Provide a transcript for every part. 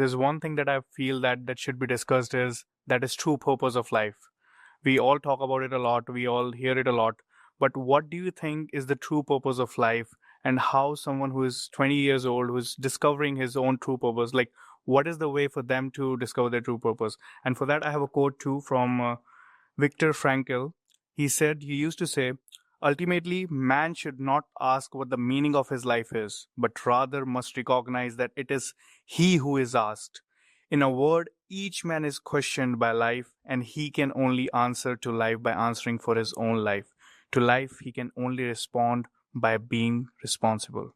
there's one thing that I feel that should be discussed that is true purpose of life. We all talk about it a lot, we all hear it a lot, but what do you think is the true purpose of life, and how someone who is 20 years old, who is discovering his own true purpose, like what is the way for them to discover their true purpose? And for that, I have a quote too from Viktor Frankl. He used to say, ultimately, man should not ask what the meaning of his life is, but rather must recognize that it is he who is asked. In a word, each man is questioned by life, and he can only answer to life by answering for his own life. To life, he can only respond by being responsible.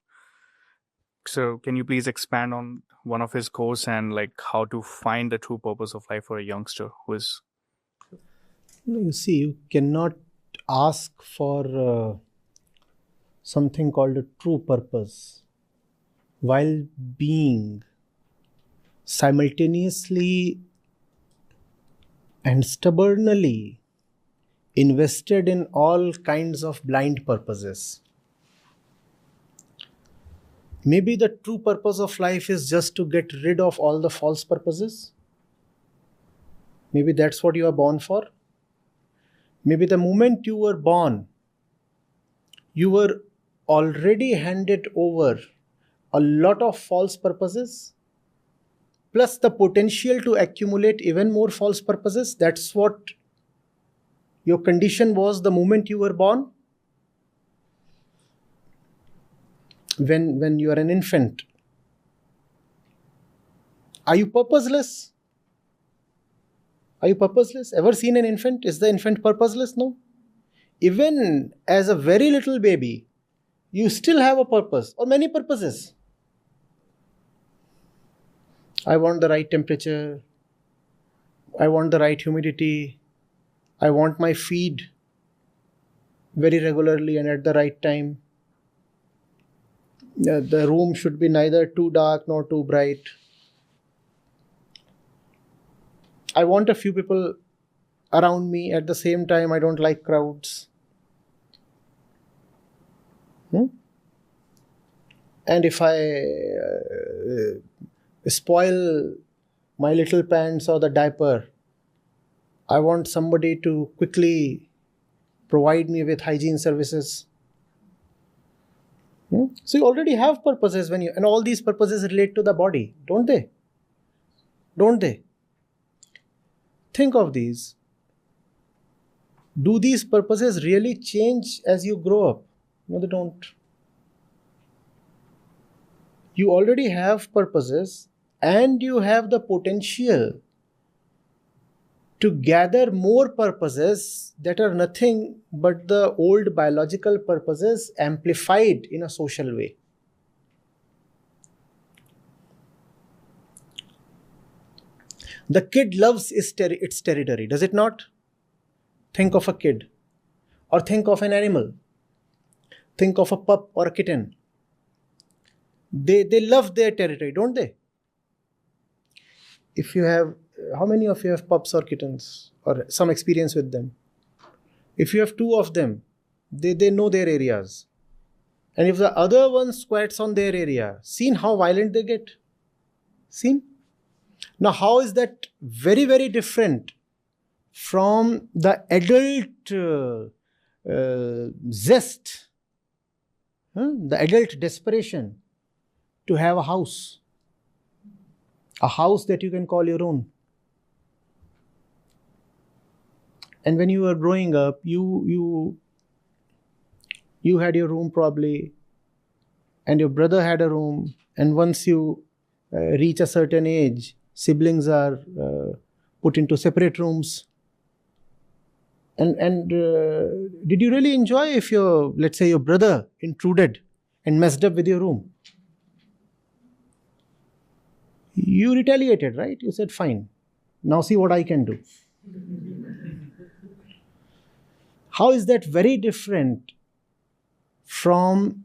So, can you please expand on one of his quotes and like how to find the true purpose of life for a youngster who is? You see, you cannot ask for something called a true purpose while being simultaneously and stubbornly invested in all kinds of blind purposes. Maybe the true purpose of life is just to get rid of all the false purposes. Maybe that's what you are born for. Maybe the moment you were born, you were already handed over a lot of false purposes, plus the potential to accumulate even more false purposes. That's what your condition was the moment you were born. When you are an infant, are you purposeless? Are you purposeless? Ever seen an infant? Is the infant purposeless? No. Even as a very little baby, you still have a purpose or many purposes. I want the right temperature. I want the right humidity. I want my feed very regularly and at the right time. The room should be neither too dark nor too bright. I want a few people around me at the same time. I don't like crowds. And if I spoil my little pants or the diaper, I want somebody to quickly provide me with hygiene services. So you already have purposes and all these purposes relate to the body, don't they? Don't they? Think of these. Do these purposes really change as you grow up? No, they don't. You already have purposes and you have the potential to gather more purposes that are nothing but the old biological purposes amplified in a social way. The kid loves its territory, does it not? Think of a kid, or think of an animal. Think of a pup or a kitten. They love their territory, don't they? If you have, how many of you have pups or kittens or some experience with them? If you have two of them, they know their areas. And if the other one squats on their area, seen how violent they get? Seen? Now, how is that very, very different from the adult zest, the adult desperation to have a house that you can call your own? And when you were growing up, you had your room probably, and your brother had a room, and once you reach a certain age, siblings are put into separate rooms. And did you really enjoy if let's say your brother intruded and messed up with your room? You retaliated, right? You said, fine, now see what I can do. How is that very different from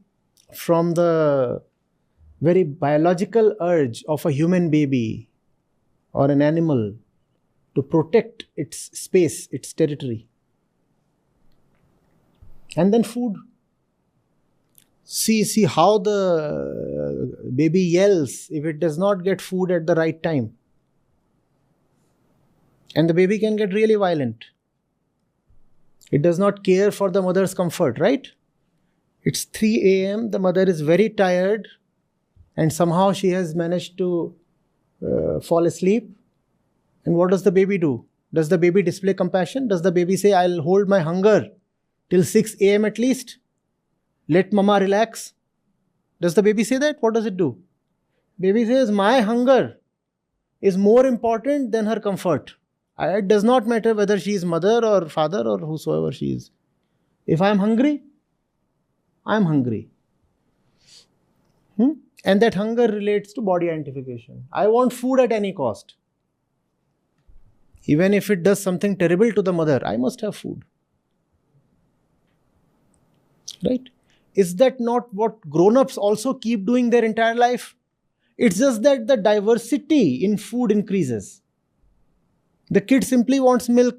the very biological urge of a human baby or an animal to protect its space, its territory? And then food. See how the baby yells if it does not get food at the right time. And the baby can get really violent. It does not care for the mother's comfort, right? It's 3 a.m., the mother is very tired, and somehow she has managed to fall asleep. And what does the baby do? Does the baby display compassion? Does the baby say, I'll hold my hunger till 6 a.m. at least? Let mama relax? Does the baby say that? What does it do? Baby says, my hunger is more important than her comfort. It does not matter whether she is mother or father or whosoever she is. If I am hungry, I am hungry. And that hunger relates to body identification. I want food at any cost. Even if it does something terrible to the mother, I must have food. Right? Is that not what grown-ups also keep doing their entire life? It's just that the diversity in food increases. The kid simply wants milk.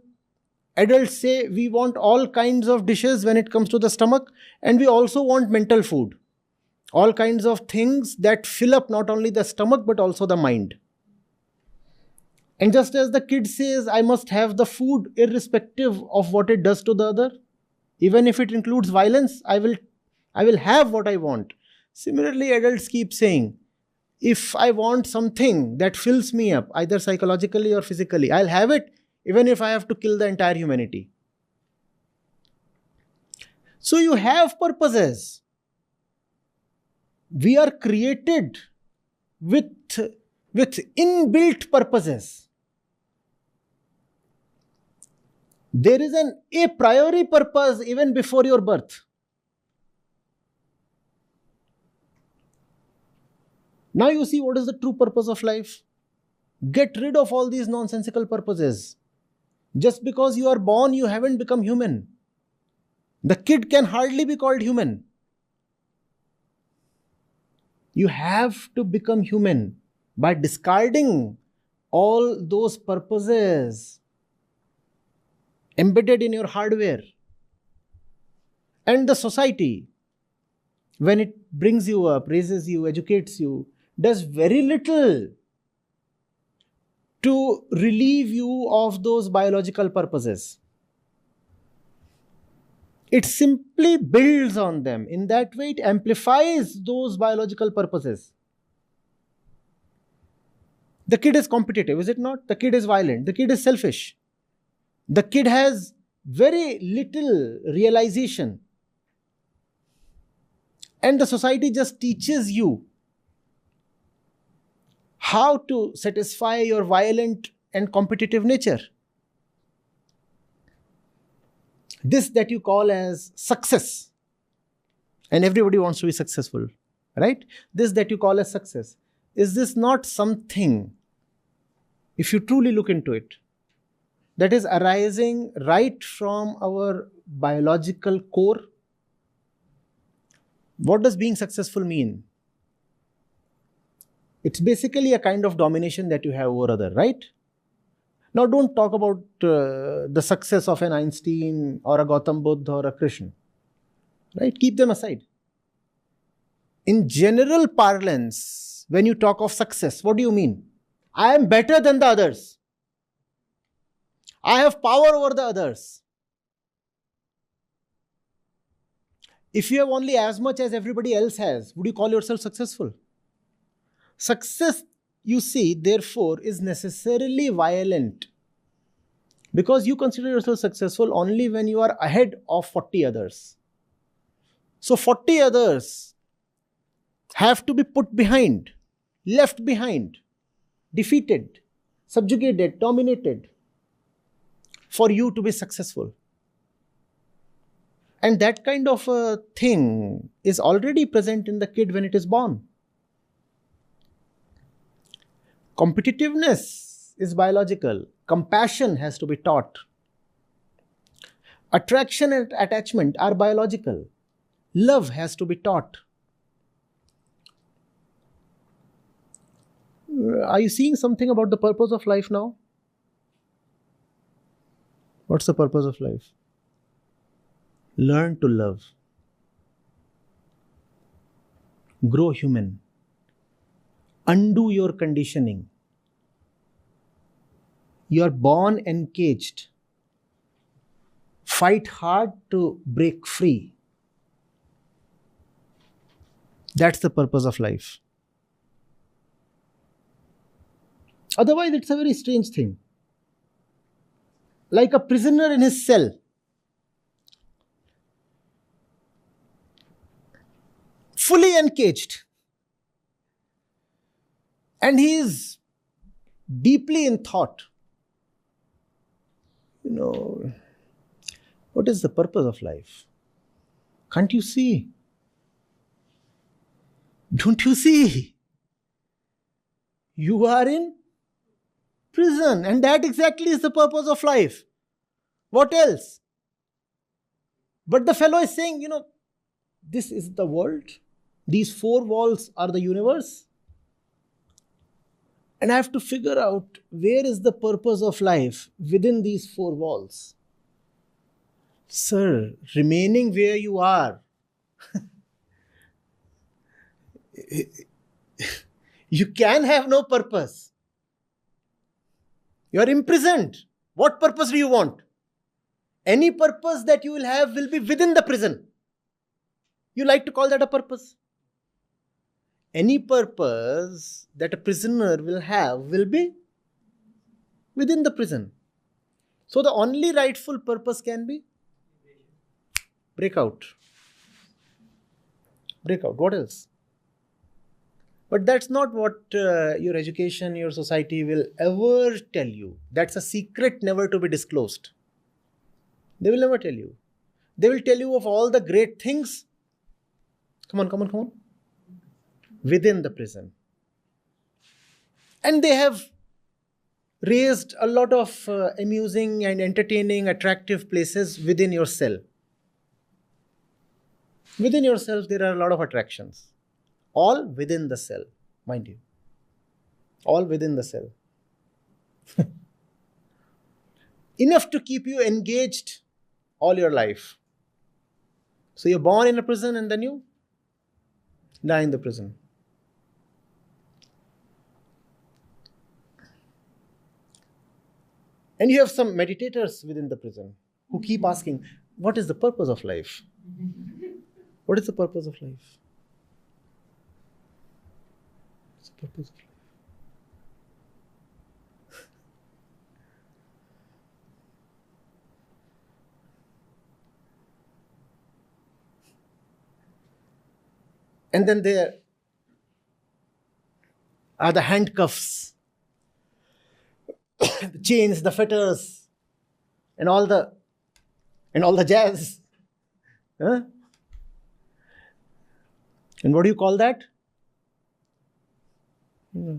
Adults say we want all kinds of dishes when it comes to the stomach, and we also want mental food. All kinds of things that fill up not only the stomach but also the mind. And just as the kid says, I must have the food irrespective of what it does to the other, even if it includes violence, I will have what I want. Similarly, adults keep saying, if I want something that fills me up, either psychologically or physically, I'll have it, even if I have to kill the entire humanity. So you have purposes. We are created with inbuilt purposes. There is an a priori purpose even before your birth. Now you see what is the true purpose of life. Get rid of all these nonsensical purposes. Just because you are born, you haven't become human. The kid can hardly be called human. You have to become human by discarding all those purposes embedded in your hardware. And the society, when it brings you up, raises you, educates you, does very little to relieve you of those biological purposes. It simply builds on them. In that way, it amplifies those biological purposes. The kid is competitive, is it not? The kid is violent. The kid is selfish. The kid has very little realization. And the society just teaches you how to satisfy your violent and competitive nature. This that you call as success, and everybody wants to be successful, right? This that you call as success, is this not something, if you truly look into it, that is arising right from our biological core? What does being successful mean? It's basically a kind of domination that you have over other, right? Now don't talk about the success of an Einstein or a Gautam Buddha or a Krishna, right? Keep them aside. In general parlance, when you talk of success, what do you mean? I am better than the others. I have power over the others. If you have only as much as everybody else has, would you call yourself successful? Success, you see, therefore, is necessarily violent, because you consider yourself successful only when you are ahead of 40 others. So 40 others have to be put behind, left behind, defeated, subjugated, dominated, for you to be successful. And that kind of a thing is already present in the kid when it is born. Competitiveness is biological. Compassion has to be taught. Attraction and attachment are biological. Love has to be taught. Are you seeing something about the purpose of life now? What's the purpose of life? Learn to love. Grow human. Undo your conditioning. You are born encaged. Fight hard to break free. That's the purpose of life. Otherwise, it's a very strange thing. Like a prisoner in his cell. Fully encaged. And he is deeply in thought. What is the purpose of life? Can't you see? Don't you see? You are in prison, and that exactly is the purpose of life. What else? But the fellow is saying, this is the world. These four walls are the universe. And I have to figure out where is the purpose of life within these four walls. Sir, remaining where you are, you can have no purpose. You are imprisoned. What purpose do you want? Any purpose that you will have will be within the prison. You like to call that a purpose? Any purpose that a prisoner will have will be within the prison. So the only rightful purpose can be breakout. Breakout. What else? But that's not what your education, your society will ever tell you. That's a secret never to be disclosed. They will never tell you. They will tell you of all the great things. Come on. Within the prison. And they have raised a lot of amusing and entertaining, attractive places within your cell. Within yourself, there are a lot of attractions. All within the cell, mind you. All within the cell. Enough to keep you engaged all your life. So you're born in a prison and then you die in the prison. And you have some meditators within the prison who keep asking, what is the purpose of life? What is the purpose of life? What's the purpose of life? And then there are the handcuffs, the chains, the fetters, and all the jazz. Huh? And what do you call that? Yeah,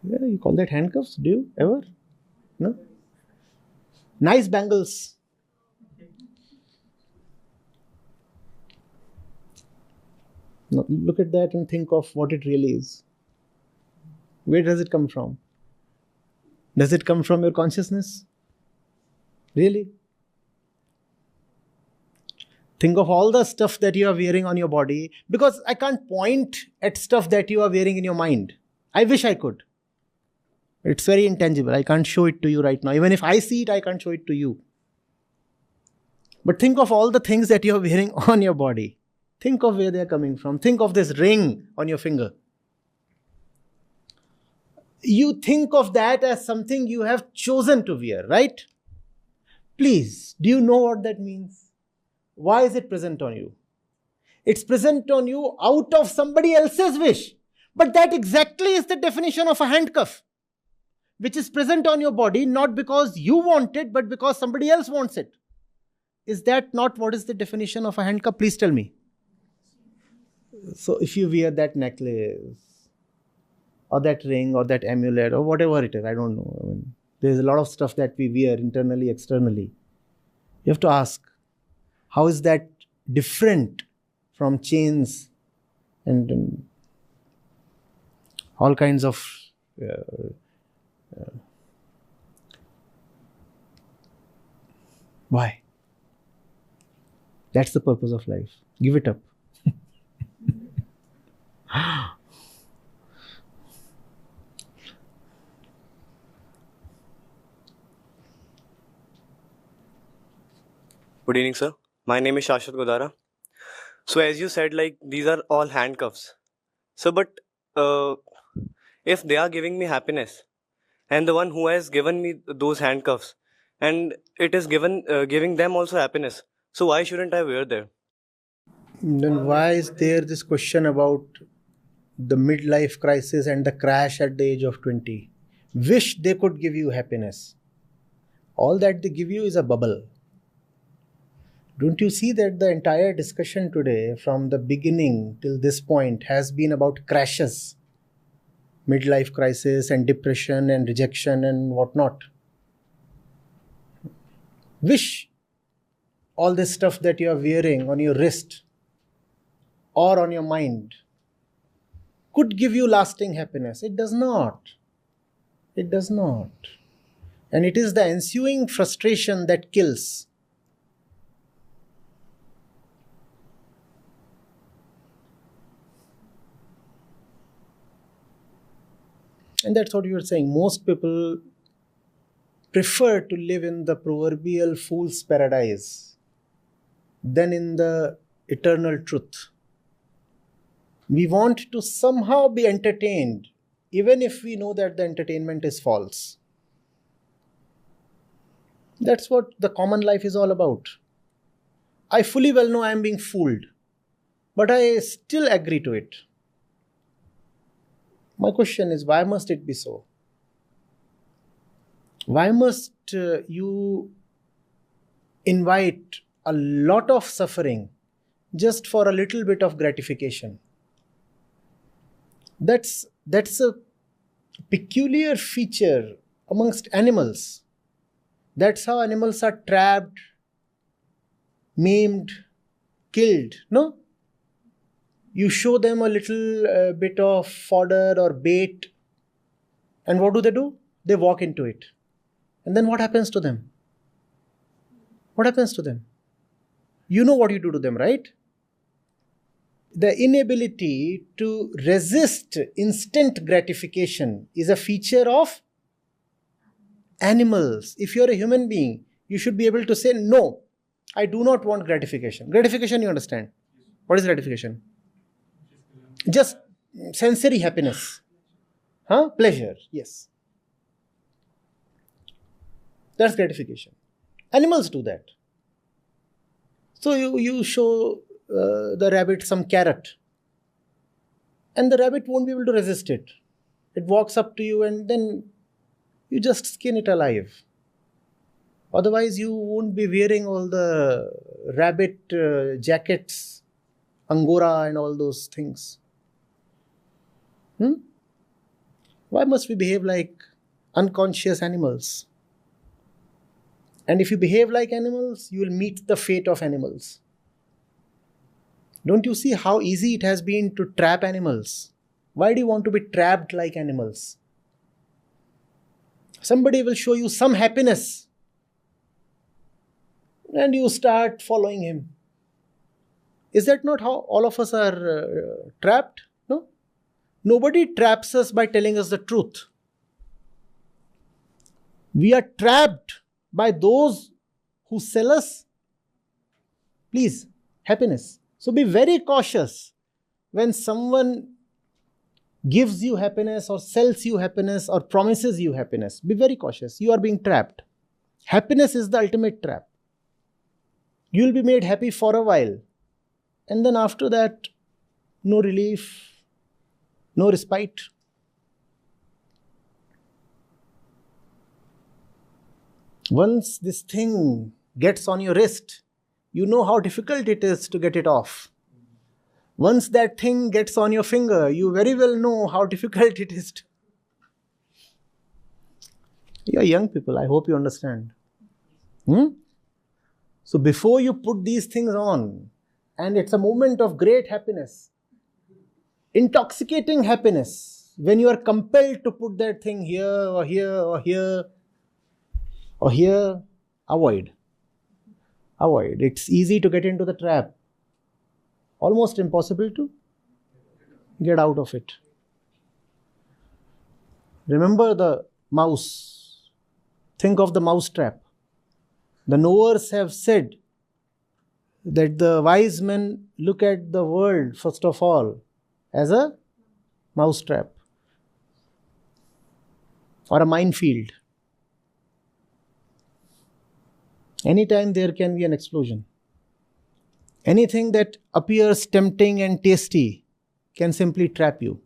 you call that handcuffs? Do you ever? No? Nice bangles. Now, look at that and think of what it really is. Where does it come from? Does it come from your consciousness? Really? Think of all the stuff that you are wearing on your body, because I can't point at stuff that you are wearing in your mind. I wish I could. It's very intangible. I can't show it to you right now. Even if I see it, I can't show it to you. But think of all the things that you are wearing on your body. Think of where they are coming from. Think of this ring on your finger. You think of that as something you have chosen to wear, right? Please, do you know what that means? Why is it present on you? It's present on you out of somebody else's wish. But that exactly is the definition of a handcuff, which is present on your body not because you want it, but because somebody else wants it. Is that not what is the definition of a handcuff? Please tell me. So if you wear that necklace, or that ring, or that amulet, or whatever it is, I don't know. There's a lot of stuff that we wear internally, externally. You have to ask, how is that different from chains and all kinds of why? That's the purpose of life. Give it up. Good evening, sir. My name is Shashwat Godara. So, as you said, like these are all handcuffs. So, but uh, if they are giving me happiness, and the one who has given me those handcuffs, and it is giving them also happiness, so why shouldn't I wear them? Then why is there this question about the midlife crisis and the crash at the age of 20? Wish they could give you happiness. All that they give you is a bubble. Don't you see that the entire discussion today, from the beginning till this point, has been about crashes, midlife crisis and depression and rejection and whatnot? Wish all this stuff that you are wearing on your wrist or on your mind could give you lasting happiness. It does not. It does not. And it is the ensuing frustration that kills. And that's what you were saying. Most people prefer to live in the proverbial fool's paradise than in the eternal truth. We want to somehow be entertained, even if we know that the entertainment is false. That's what the common life is all about. I fully well know I am being fooled, but I still agree to it. My question is, why must it be so? Why must you invite a lot of suffering just for a little bit of gratification? That's a peculiar feature amongst animals. That's how animals are trapped, maimed, killed. No? You show them a little bit of fodder or bait, and what do? They walk into it. And then what happens to them? What happens to them? You know what you do to them, right? The inability to resist instant gratification is a feature of animals. If you're a human being, you should be able to say, no, I do not want gratification. Gratification, you understand. What is gratification? Just sensory happiness. Pleasure, yes. That's gratification. Animals do that. So you show the rabbit some carrot, and the rabbit won't be able to resist it. It walks up to you and then you just skin it alive. Otherwise, you won't be wearing all the rabbit jackets, angora and all those things. Why must we behave like unconscious animals? And if you behave like animals, you will meet the fate of animals. Don't you see how easy it has been to trap animals? Why do you want to be trapped like animals? Somebody will show you some happiness and you start following him. Is that not how all of us are trapped? No? Nobody traps us by telling us the truth. We are trapped by those who sell us, please, happiness. So be very cautious when someone gives you happiness or sells you happiness or promises you happiness. Be very cautious. You are being trapped. Happiness is the ultimate trap. You will be made happy for a while, and then after that, no relief, no respite. Once this thing gets on your wrist, you know how difficult it is to get it off. Once that thing gets on your finger, you very well know how difficult it is to... You are young people, I hope you understand. So before you put these things on, and it's a moment of great happiness, intoxicating happiness, when you are compelled to put that thing here or here or here or here, avoid. avoid. It's easy to get into the trap, almost impossible to get out of it. Remember the mouse. Think of the mouse trap. The knowers have said that the wise men look at the world, first of all, as a mouse trap or a minefield. Anytime there can be an explosion. Anything that appears tempting and tasty can simply trap you.